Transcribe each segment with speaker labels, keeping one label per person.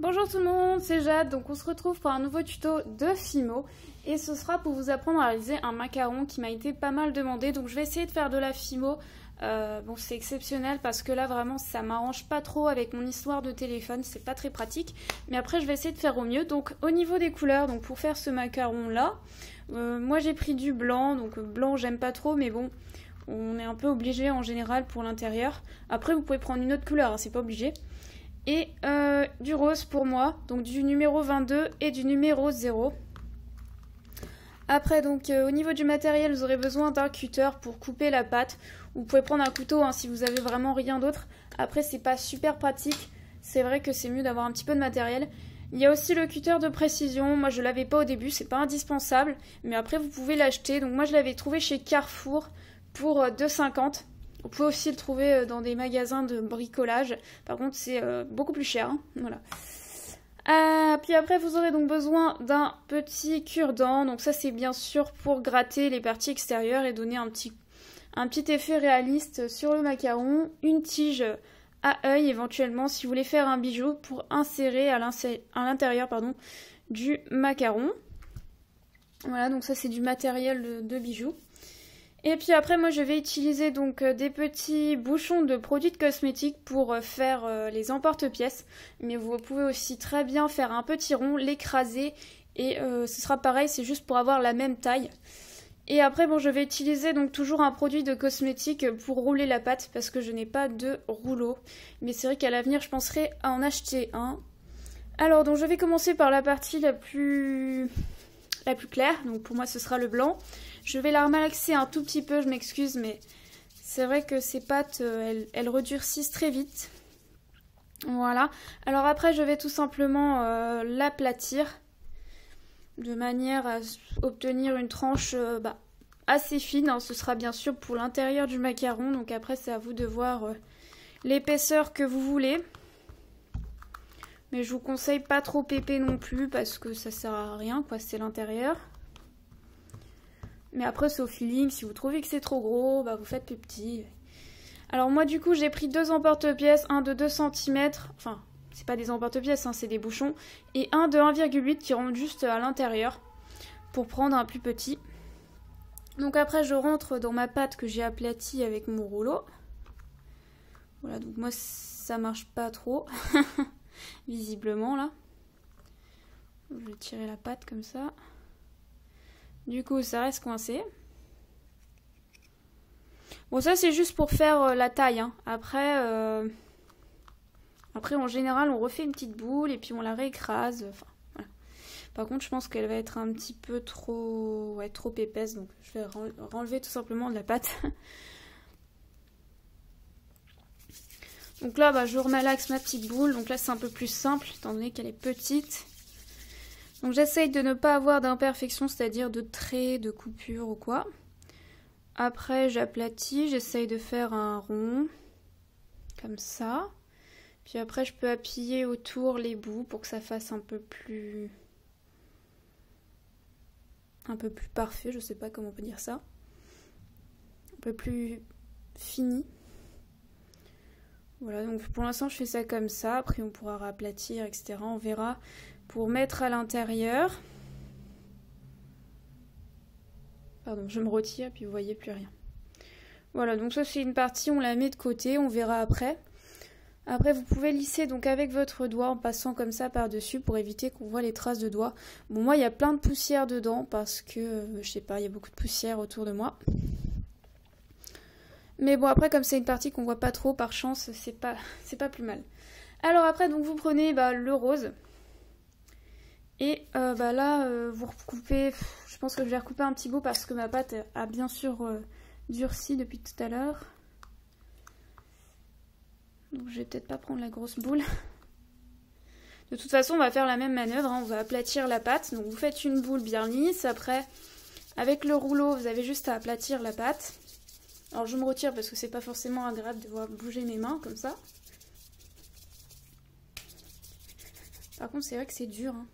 Speaker 1: Bonjour tout le monde, c'est Jade, donc on se retrouve pour un nouveau tuto de Fimo et ce sera pour vous apprendre à réaliser un macaron qui m'a été pas mal demandé, donc je vais essayer de faire de la Fimo. Bon, c'est exceptionnel parce que là vraiment ça m'arrange pas trop avec mon histoire de téléphone, c'est pas très pratique, mais après je vais essayer de faire au mieux. Donc au niveau des couleurs, donc pour faire ce macaron là, moi j'ai pris du blanc, donc blanc j'aime pas trop, mais bon, on est un peu obligé en général pour l'intérieur. Après vous pouvez prendre une autre couleur, hein, c'est pas obligé. Et du rose pour moi, donc du numéro 22 et du numéro 0. Après, donc au niveau du matériel, vous aurez besoin d'un cutter pour couper la pâte. Vous pouvez prendre un couteau hein, si vous avez vraiment rien d'autre. Après, c'est pas super pratique. C'est vrai que c'est mieux d'avoir un petit peu de matériel. Il y a aussi le cutter de précision. Moi, je l'avais pas au début, c'est pas indispensable. Mais après, vous pouvez l'acheter. Donc moi, je l'avais trouvé chez Carrefour pour 2,50 €. Vous pouvez aussi le trouver dans des magasins de bricolage. Par contre, c'est beaucoup plus cher. Hein. Voilà. Puis après, vous aurez donc besoin d'un petit cure-dent. Donc ça, c'est bien sûr pour gratter les parties extérieures et donner un petit effet réaliste sur le macaron. Une tige à œil, éventuellement, si vous voulez faire un bijou pour insérer à l'intérieur du macaron. Voilà, donc ça, c'est du matériel de bijoux. Et puis après, moi, je vais utiliser donc des petits bouchons de produits de cosmétiques pour faire les emporte-pièces. Mais vous pouvez aussi très bien faire un petit rond, l'écraser et ce sera pareil, c'est juste pour avoir la même taille. Et après, bon, je vais utiliser donc toujours un produit de cosmétique pour rouler la pâte parce que je n'ai pas de rouleau. Mais c'est vrai qu'à l'avenir, je penserai à en acheter un. Alors, donc je vais commencer par la partie la plus claire. Donc pour moi, ce sera le blanc. Je vais la remalaxer un tout petit peu, je m'excuse, mais c'est vrai que ces pâtes, elles redurcissent très vite. Voilà. Alors après, je vais tout simplement l'aplatir de manière à obtenir une tranche assez fine. Hein. Ce sera bien sûr pour l'intérieur du macaron, donc après, c'est à vous de voir l'épaisseur que vous voulez. Mais je vous conseille pas trop épais non plus parce que ça sert à rien, quoi, c'est l'intérieur. Mais après, c'est au feeling. Si vous trouvez que c'est trop gros, bah vous faites plus petit. Alors moi, du coup, j'ai pris deux emporte-pièces. Un de 2 cm. Enfin, c'est pas des emporte-pièces, hein, c'est des bouchons. Et un de 1,8 qui rentre juste à l'intérieur. Pour prendre un plus petit. Donc après, je rentre dans ma pâte que j'ai aplatie avec mon rouleau. Voilà, donc moi, ça marche pas trop. Visiblement, là. Je vais tirer la pâte comme ça. Du coup, ça reste coincé. Bon, ça, c'est juste pour faire la taille. Hein. Après, en général, on refait une petite boule et puis on la réécrase. Enfin, voilà. Par contre, je pense qu'elle va être un petit peu trop, trop épaisse. Donc, je vais renlever tout simplement de la pâte. Donc là, je remalaxe ma petite boule. Donc là, c'est un peu plus simple, étant donné qu'elle est petite. Donc j'essaye de ne pas avoir d'imperfection, c'est-à-dire de traits, de coupures ou quoi. Après j'aplatis, j'essaye de faire un rond, comme ça. Puis après je peux appuyer autour les bouts pour que ça fasse un peu plus parfait, je sais pas comment on peut dire ça. Un peu plus fini. Voilà, donc pour l'instant je fais ça comme ça, après on pourra raplatir, etc. On verra. Pour mettre à l'intérieur. Pardon, je me retire, puis vous voyez plus rien. Voilà, donc ça c'est une partie, on la met de côté, on verra après. Après, vous pouvez lisser donc avec votre doigt en passant comme ça par-dessus pour éviter qu'on voit les traces de doigts. Bon, moi, il y a plein de poussière dedans parce que, je sais pas, il y a beaucoup de poussière autour de moi. Mais bon, après, comme c'est une partie qu'on voit pas trop, par chance, c'est pas plus mal. Alors après, donc vous prenez le rose. Et là, vous recoupez, je pense que je vais recouper un petit bout parce que ma pâte a bien sûr durci depuis tout à l'heure. Donc je vais peut-être pas prendre la grosse boule. De toute façon, on va faire la même manœuvre, hein, on va aplatir la pâte. Donc vous faites une boule bien lisse, après, avec le rouleau, vous avez juste à aplatir la pâte. Alors je me retire parce que c'est pas forcément agréable de voir bouger mes mains comme ça. Par contre, c'est vrai que c'est dur, hein.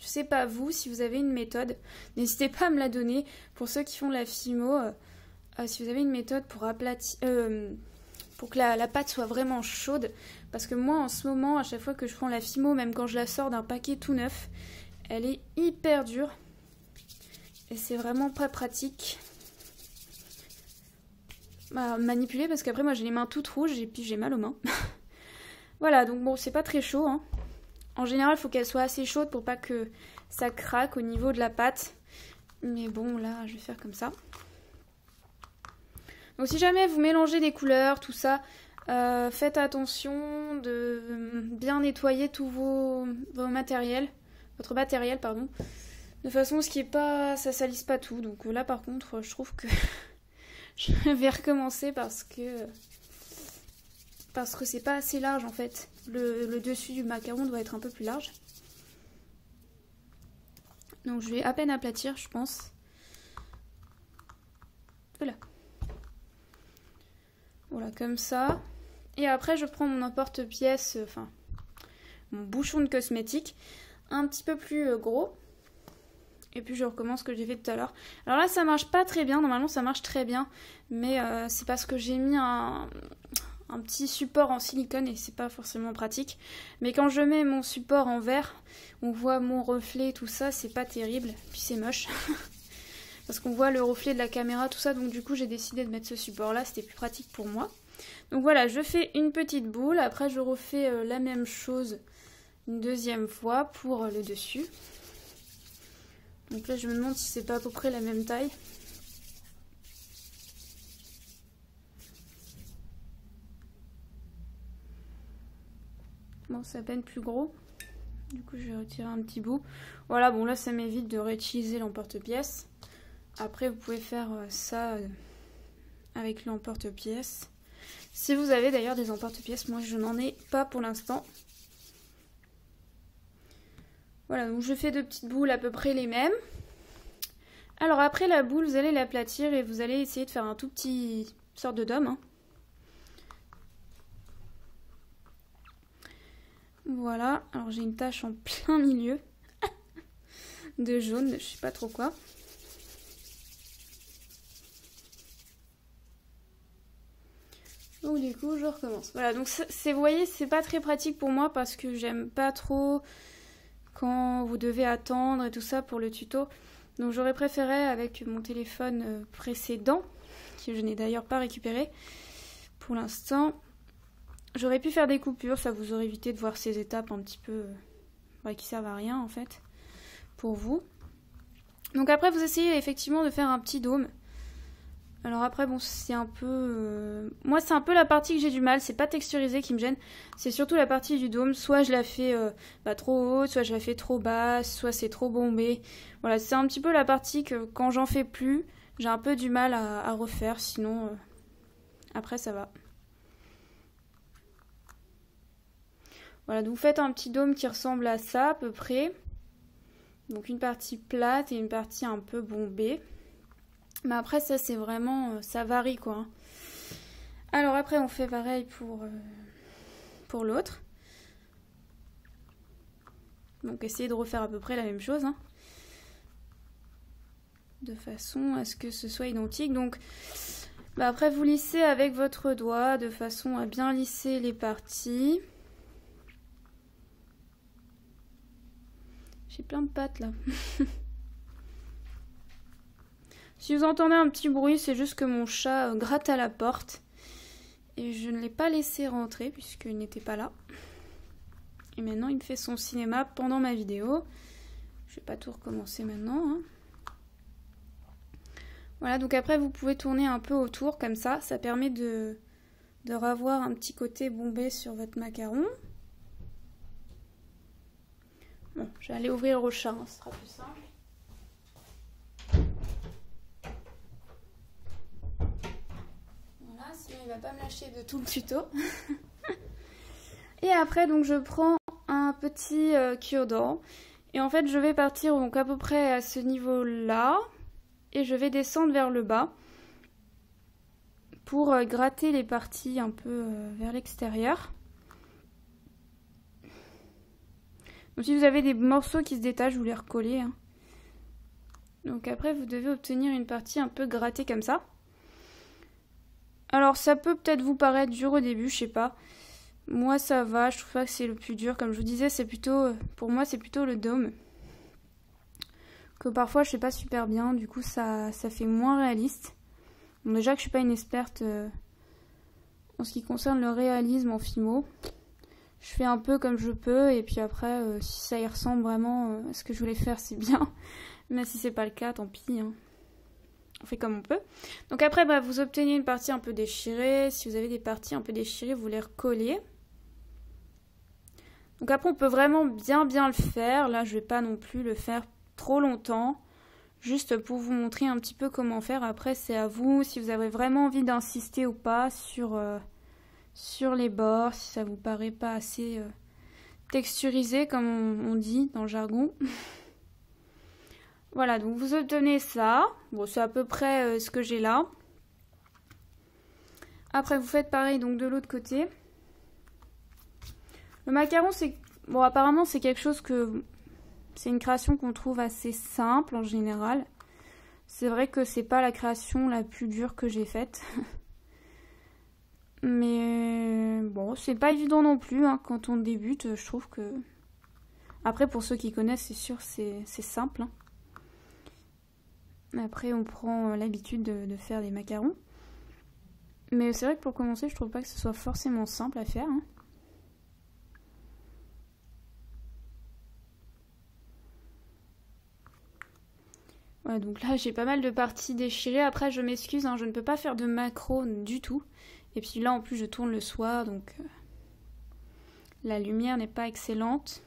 Speaker 1: Je sais pas vous, si vous avez une méthode, n'hésitez pas à me la donner. Pour ceux qui font de la Fimo, si vous avez une méthode pour pour que la pâte soit vraiment chaude. Parce que moi, en ce moment, à chaque fois que je prends la Fimo, même quand je la sors d'un paquet tout neuf, elle est hyper dure. Et c'est vraiment pas pratique à manipuler parce qu'après, moi, j'ai les mains toutes rouges et puis j'ai mal aux mains. Voilà, donc bon, c'est pas très chaud, hein. En général, il faut qu'elle soit assez chaude pour pas que ça craque au niveau de la pâte. Mais bon, là, je vais faire comme ça. Donc si jamais vous mélangez des couleurs, tout ça, faites attention de bien nettoyer tous vos matériels, votre matériel, pardon, de façon à ce qu'il n'y ait pas, ça salisse pas tout. Donc là, par contre, je trouve que je vais recommencer parce que c'est pas assez large en fait. Le dessus du macaron doit être un peu plus large. Donc je vais à peine aplatir, je pense. Voilà. Voilà, comme ça. Et après, je prends mon emporte-pièce, enfin, mon bouchon de cosmétique, un petit peu plus gros. Et puis je recommence ce que j'ai fait tout à l'heure. Alors là, ça marche pas très bien. Normalement, ça marche très bien. Mais c'est parce que j'ai mis un petit support en silicone et c'est pas forcément pratique. Mais quand je mets mon support en verre, on voit mon reflet, tout ça, c'est pas terrible. Puis c'est moche. Parce qu'on voit le reflet de la caméra, tout ça. Donc du coup, j'ai décidé de mettre ce support-là. C'était plus pratique pour moi. Donc voilà, je fais une petite boule. Après, je refais la même chose une deuxième fois pour le dessus. Donc là, je me demande si c'est pas à peu près la même taille. Bon, c'est à peine plus gros. Du coup, je vais retirer un petit bout. Voilà, bon là, ça m'évite de réutiliser l'emporte-pièce. Après, vous pouvez faire ça avec l'emporte-pièce. Si vous avez d'ailleurs des emporte-pièces, moi je n'en ai pas pour l'instant. Voilà, donc je fais deux petites boules à peu près les mêmes. Alors après la boule, vous allez l'aplatir et vous allez essayer de faire un tout petit sorte de dôme. Hein. Voilà, alors j'ai une tache en plein milieu de jaune, je sais pas trop quoi. Donc du coup je recommence. Voilà, donc vous voyez, c'est pas très pratique pour moi parce que j'aime pas trop quand vous devez attendre et tout ça pour le tuto. Donc j'aurais préféré avec mon téléphone précédent, que je n'ai d'ailleurs pas récupéré pour l'instant. J'aurais pu faire des coupures, ça vous aurait évité de voir ces étapes un petit peu qui servent à rien en fait pour vous. Donc après vous essayez effectivement de faire un petit dôme. Alors après bon c'est un peu... Moi c'est un peu la partie que j'ai du mal, c'est pas texturisé qui me gêne, c'est surtout la partie du dôme, soit je la fais trop haute, soit je la fais trop basse, soit c'est trop bombé. Voilà, c'est un petit peu la partie que quand j'en fais plus, j'ai un peu du mal à refaire, sinon après ça va. Voilà, donc vous faites un petit dôme qui ressemble à ça à peu près. Donc une partie plate et une partie un peu bombée. Mais après ça c'est vraiment, ça varie quoi. Alors après on fait pareil pour l'autre. Donc essayez de refaire à peu près la même chose. Hein, de façon à ce que ce soit identique. Donc après vous lissez avec votre doigt de façon à bien lisser les parties. J'ai plein de pâtes là. Si vous entendez un petit bruit, c'est juste que mon chat gratte à la porte. Et je ne l'ai pas laissé rentrer puisqu'il n'était pas là. Et maintenant, il me fait son cinéma pendant ma vidéo. Je vais pas tout recommencer maintenant. Hein. Voilà, donc après, vous pouvez tourner un peu autour comme ça. Ça permet de revoir un petit côté bombé sur votre macaron. Bon, je vais aller ouvrir au chat, hein, ce sera plus simple. Voilà, sinon il va pas me lâcher de tout le tuto. Et après, donc je prends un petit cure-dent. Et en fait, je vais partir donc à peu près à ce niveau-là. Et je vais descendre vers le bas. Pour gratter les parties un peu vers l'extérieur. Donc si vous avez des morceaux qui se détachent, vous les recollez. Hein. Donc après, vous devez obtenir une partie un peu grattée comme ça. Alors ça peut peut-être vous paraître dur au début, je sais pas. Moi ça va, je trouve pas que c'est le plus dur. Comme je vous disais, c'est plutôt, pour moi c'est plutôt le dôme. Que parfois je sais pas super bien, du coup ça fait moins réaliste. Bon, déjà que je suis pas une experte en ce qui concerne le réalisme en Fimo. Je fais un peu comme je peux et puis après si ça y ressemble vraiment à ce que je voulais faire c'est bien. Mais si c'est pas le cas tant pis. Hein. On fait comme on peut. Donc après bah, vous obtenez une partie un peu déchirée. Si vous avez des parties un peu déchirées vous les recollez. Donc après on peut vraiment bien le faire. Là je vais pas non plus le faire trop longtemps. Juste pour vous montrer un petit peu comment faire. Après c'est à vous si vous avez vraiment envie d'insister ou pas sur les bords. Si ça vous paraît pas assez texturisé comme on dit dans le jargon. Voilà, donc vous obtenez ça. Bon, c'est à peu près ce que j'ai là. Après, vous faites pareil donc de l'autre côté. Le macaron, c'est... Bon, apparemment, c'est quelque chose que... C'est une création qu'on trouve assez simple en général. C'est vrai que c'est pas la création la plus dure que j'ai faite. Mais bon, c'est pas évident non plus hein, quand on débute, je trouve que... Après, pour ceux qui connaissent, c'est sûr, c'est simple. Hein. Après, on prend l'habitude de faire des macarons. Mais c'est vrai que pour commencer, je trouve pas que ce soit forcément simple à faire. Hein. Voilà, donc là, j'ai pas mal de parties déchirées. Après, je m'excuse, hein, je ne peux pas faire de macro du tout. Et puis là, en plus, je tourne le soir, donc la lumière n'est pas excellente.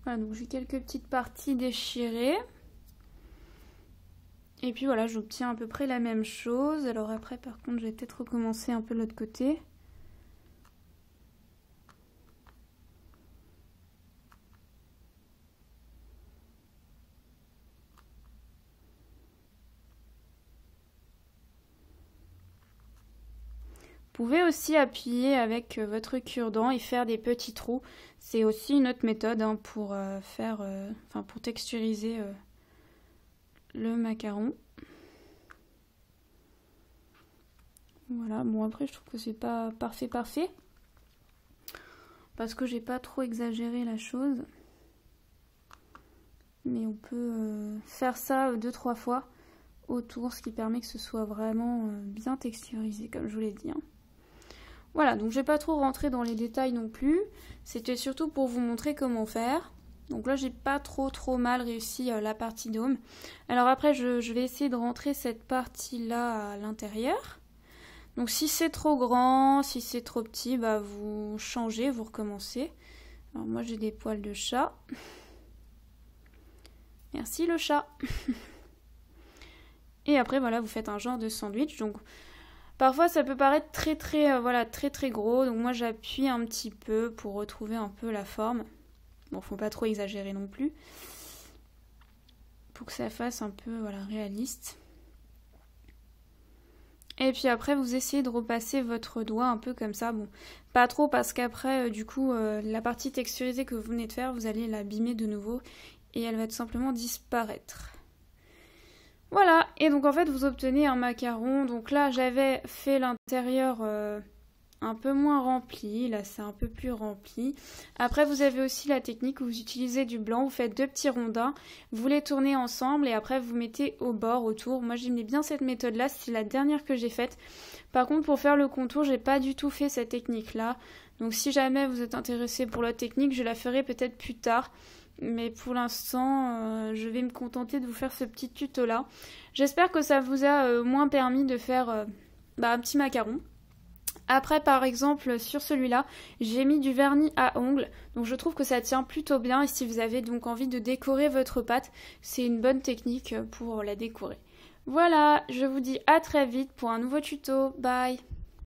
Speaker 1: Voilà, donc j'ai quelques petites parties déchirées. Et puis voilà, j'obtiens à peu près la même chose. Alors après, par contre, je vais peut-être recommencer un peu de l'autre côté. Vous pouvez aussi appuyer avec votre cure-dent et faire des petits trous. C'est aussi une autre méthode hein, pour pour texturiser le macaron. Voilà, bon après je trouve que c'est pas parfait parce que j'ai pas trop exagéré la chose. Mais on peut faire ça 2-3 fois autour, ce qui permet que ce soit vraiment bien texturisé comme je vous l'ai dit. Hein. Voilà, donc je vais pas trop rentrer dans les détails non plus. C'était surtout pour vous montrer comment faire. Donc là, j'ai pas trop mal réussi la partie dôme. Alors après, je vais essayer de rentrer cette partie-là à l'intérieur. Donc si c'est trop grand, si c'est trop petit, bah vous changez, vous recommencez. Alors moi, j'ai des poils de chat. Merci le chat. Et après, voilà, vous faites un genre de sandwich. Donc parfois ça peut paraître très gros, donc moi j'appuie un petit peu pour retrouver un peu la forme. Bon, faut pas trop exagérer non plus, pour que ça fasse un peu réaliste. Et puis après vous essayez de repasser votre doigt un peu comme ça, bon, pas trop parce qu'après du coup la partie texturisée que vous venez de faire, vous allez l'abîmer de nouveau et elle va tout simplement disparaître. Voilà, et donc en fait vous obtenez un macaron. Donc là j'avais fait l'intérieur un peu moins rempli, là c'est un peu plus rempli. Après vous avez aussi la technique où vous utilisez du blanc, vous faites 2 petits rondins, vous les tournez ensemble et après vous mettez au bord, autour. Moi j'aimais bien cette méthode là, c'est la dernière que j'ai faite. Par contre pour faire le contour, j'ai pas du tout fait cette technique là. Donc si jamais vous êtes intéressé pour la technique, je la ferai peut-être plus tard. Mais pour l'instant, je vais me contenter de vous faire ce petit tuto là. J'espère que ça vous a moins permis de faire un petit macaron. Après, par exemple, sur celui-là, j'ai mis du vernis à ongles. Donc je trouve que ça tient plutôt bien. Et si vous avez donc envie de décorer votre pâte, c'est une bonne technique pour la décorer. Voilà, je vous dis à très vite pour un nouveau tuto. Bye!